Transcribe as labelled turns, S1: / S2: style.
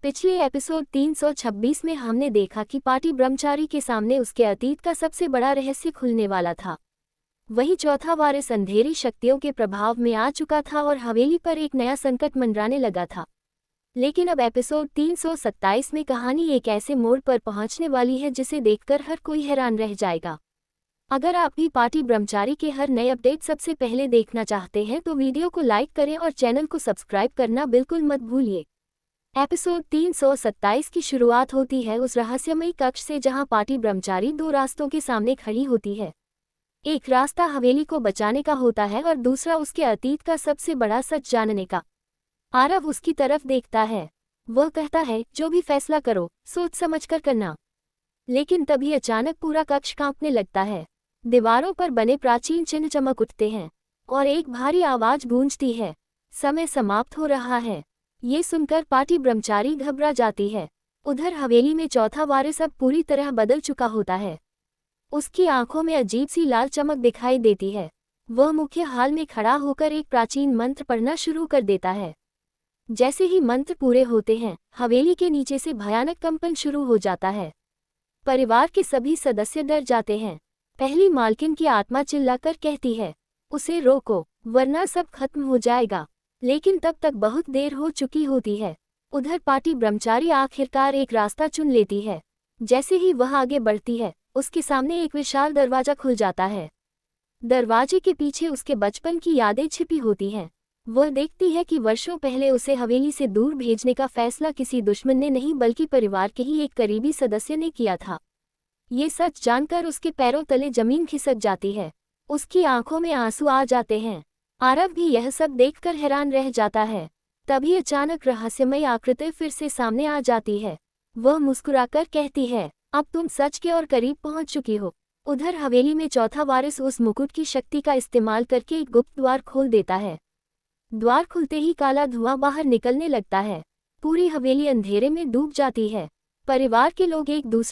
S1: पिछले एपिसोड 326 में हमने देखा कि पार्टी ब्रह्मचारी के सामने उसके अतीत का सबसे बड़ा रहस्य खुलने वाला था। वही चौथा वारिस अंधेरी शक्तियों के प्रभाव में आ चुका था और हवेली पर एक नया संकट मंडराने लगा था। लेकिन अब एपिसोड 327 में कहानी एक ऐसे मोड़ पर पहुंचने वाली है जिसे देखकर हर कोई हैरान रह जाएगा। अगर आप भी पार्टी ब्रह्मचारी के हर नए अपडेट सबसे पहले देखना चाहते हैं तो वीडियो को लाइक करें और चैनल को सब्सक्राइब करना बिल्कुल मत भूलिए। एपिसोड 327 की शुरुआत होती है उस रहस्यमयी कक्ष से जहां पार्टी ब्रह्मचारी दो रास्तों के सामने खड़ी होती है। एक रास्ता हवेली को बचाने का होता है और दूसरा उसके अतीत का सबसे बड़ा सच जानने का। आरव उसकी तरफ देखता है। वह कहता है, जो भी फैसला करो सोच समझकर करना। लेकिन तभी अचानक पूरा कक्ष कांपने लगता है। दीवारों पर बने प्राचीन चिन्ह चमक उठते हैं और एक भारी आवाज गूंजती है, समय समाप्त हो रहा है। ये सुनकर पार्टी ब्रह्मचारी घबरा जाती है। उधर हवेली में चौथा वारिस अब पूरी तरह बदल चुका होता है। उसकी आंखों में अजीब सी लाल चमक दिखाई देती है। वह मुख्य हाल में खड़ा होकर एक प्राचीन मंत्र पढ़ना शुरू कर देता है। जैसे ही मंत्र पूरे होते हैं, हवेली के नीचे से भयानक कंपन शुरू हो जाता है। परिवार के सभी सदस्य डर जाते हैं। पहली मालकिन की आत्मा चिल्लाकर कहती है, उसे रोको वरना सब खत्म हो जाएगा। लेकिन तब तक बहुत देर हो चुकी होती है। उधर पार्टी ब्रह्मचारी आखिरकार एक रास्ता चुन लेती है। जैसे ही वह आगे बढ़ती है, उसके सामने एक विशाल दरवाजा खुल जाता है। दरवाजे के पीछे उसके बचपन की यादें छिपी होती हैं। वह देखती है कि वर्षों पहले उसे हवेली से दूर भेजने का फैसला किसी दुश्मन ने नहीं बल्कि परिवार के ही एक करीबी सदस्य ने किया था। ये सच जानकर उसके पैरों तले जमीन खिसक जाती है। उसकी आंखों में आंसू आ जाते हैं। आरव भी यह सब देखकर हैरान रह जाता है। तभी अचानक रहस्यमयी आकृति फिर से सामने आ जाती है। वह मुस्कुराकर कहती है, अब तुम सच के और करीब पहुंच चुकी हो। उधर हवेली में चौथा वारिस उस मुकुट की शक्ति का इस्तेमाल करके एक गुप्त द्वार खोल देता है। द्वार खुलते ही काला धुआं बाहर निकलने लगता है। पूरी हवेली अंधेरे में डूब जाती है। परिवार के लोग एक दूसरे